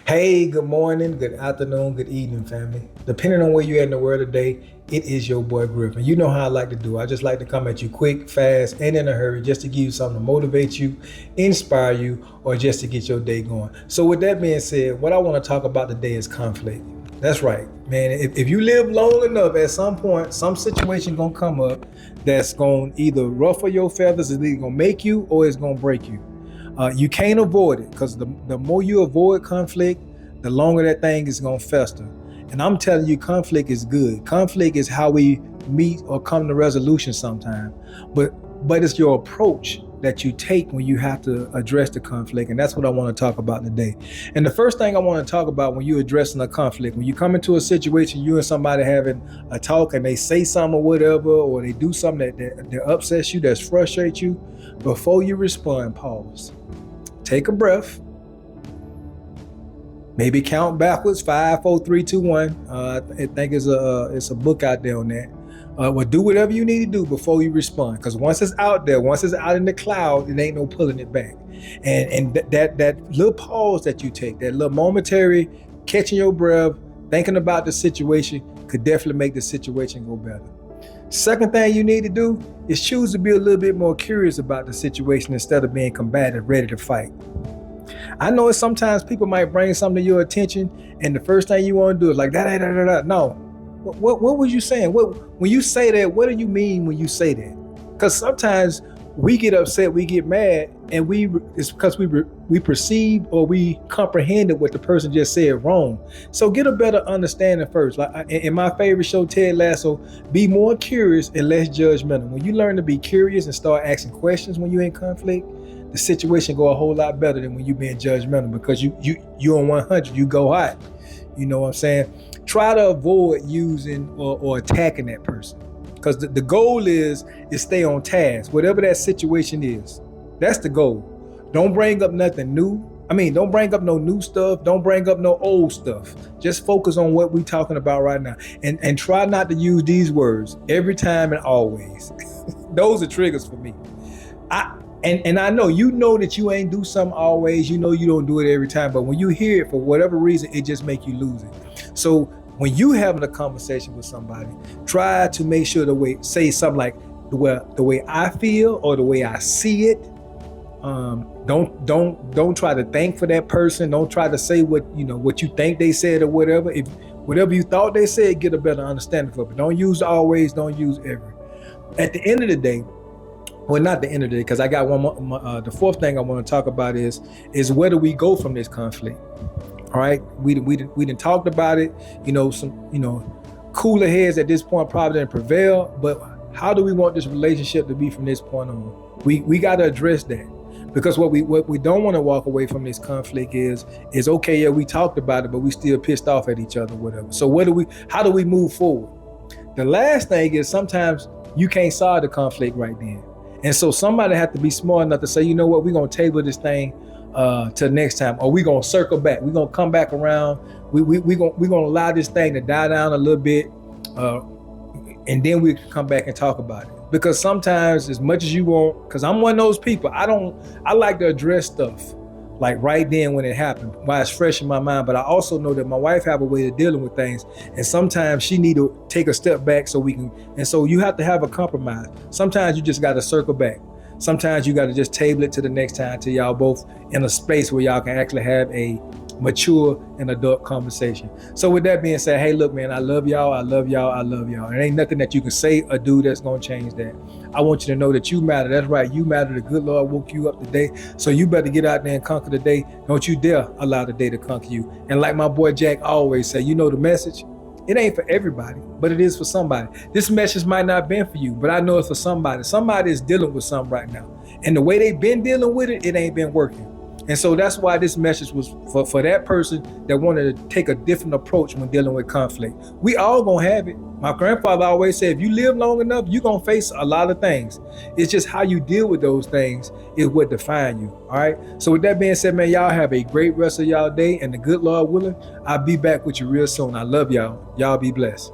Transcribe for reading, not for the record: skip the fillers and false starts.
Hey, good morning, good afternoon, good evening, family. Depending on where you're at in the world today, it is your boy Griff. And you know how I like to do. I just like to come at you quick, fast, and in a hurry just to give you something to motivate you, inspire you, or just to get your day going. So with that being said, what I want to talk about today is conflict. That's right, man. If you live long enough, at some point, some situation gonna come up that's gonna either ruffle your feathers, it's either gonna make you or it's gonna break you. You can't avoid it because the more you avoid conflict, the longer that thing is going to fester. And I'm telling you, conflict is good. Conflict is how we meet or come to resolution sometime. But it's your approach that you take when you have to address the conflict. And that's what I want to talk about today. And the first thing I want to talk about when you're addressing a conflict, when you come into a situation, you and somebody having a talk and they say something or whatever, or they do something that upsets you, that frustrates you, before you respond, pause. Take a breath. Maybe count backwards, 5, 4, 3, 2, 1. I think it's a book out there on that. Well, do whatever you need to do before you respond. Because once it's out there, once it's out in the cloud, it ain't no pulling it back. And that little pause that you take, that little momentary catching your breath, thinking about the situation, could definitely make the situation go better. Second thing you need to do is choose to be a little bit more curious about the situation instead of being combative, ready to fight. I know sometimes people might bring something to your attention, and the first thing you want to do is like that. No, what was you saying? When you say that, what do you mean when you say that? Because sometimes we get upset, we get mad, and it's because we perceive or we comprehended what the person just said wrong. So get a better understanding first. Like in my favorite show, Ted Lasso, be more curious and less judgmental. When you learn to be curious and start asking questions when you're in conflict, the situation go a whole lot better than when you being judgmental, because you on 100, you go hot. You know what I'm saying? Try to avoid using or attacking that person, because the goal is stay on task. Whatever that situation is, that's the goal. Don't bring up nothing new. Don't bring up no new stuff. Don't bring up no old stuff. Just focus on what we're talking about right now. And try not to use these words every time and always. Those are triggers for me. And I know that you ain't do something always, you don't do it every time, but when you hear it for whatever reason, it just make you lose it. So when you having a conversation with somebody, try to make sure say something like the way I feel or the way I see it. Don't try to think for that person. Don't try to say what you think they said or whatever. If whatever you thought they said, get a better understanding of it. Don't use always, don't use every. At the end of the day, well, not the end of the day, because I got one more. The fourth thing I want to talk about is where do we go from this conflict? All right, we done talked about it. Some cooler heads at this point probably didn't prevail, but how do we want this relationship to be from this point on? We got to address that, because what we don't want to walk away from this conflict is okay, yeah, we talked about it, but we still pissed off at each other, whatever. So how do we move forward? The last thing is sometimes you can't solve the conflict right then. And so somebody have to be smart enough to say, you know what, we're going to table this thing till next time, or we're going to circle back. We're going to come back around. We're going to allow this thing to die down a little bit, and then we can come back and talk about it. Because sometimes, as much as you want, because I'm one of those people, I like to address stuff like right then when it happened, while it's fresh in my mind. But I also know that my wife have a way of dealing with things, and sometimes she need to take a step back so we can. And so you have to have a compromise. Sometimes you just got to circle back. Sometimes you got to just table it to the next time till y'all both in a space where y'all can actually have a mature and adult conversation. So with that being said, hey, look, man, I love y'all. I love y'all. I love y'all. There ain't nothing that you can say or do that's going to change that. I want you to know that you matter. That's right. You matter. The good Lord woke you up today. So you better get out there and conquer the day. Don't you dare allow the day to conquer you. And like my boy Jack always say, the message, it ain't for everybody, but it is for somebody. This message might not have been for you, but I know it's for somebody. Somebody is dealing with something right now. And the way they've been dealing with it, it ain't been working. And so that's why this message was for that person that wanted to take a different approach when dealing with conflict. We all gonna have it. My grandfather always said, if you live long enough, you're gonna face a lot of things. It's just how you deal with those things is what define you, all right? So with that being said, man, y'all have a great rest of y'all day, and the good Lord willing, I'll be back with you real soon. I love y'all. Y'all be blessed.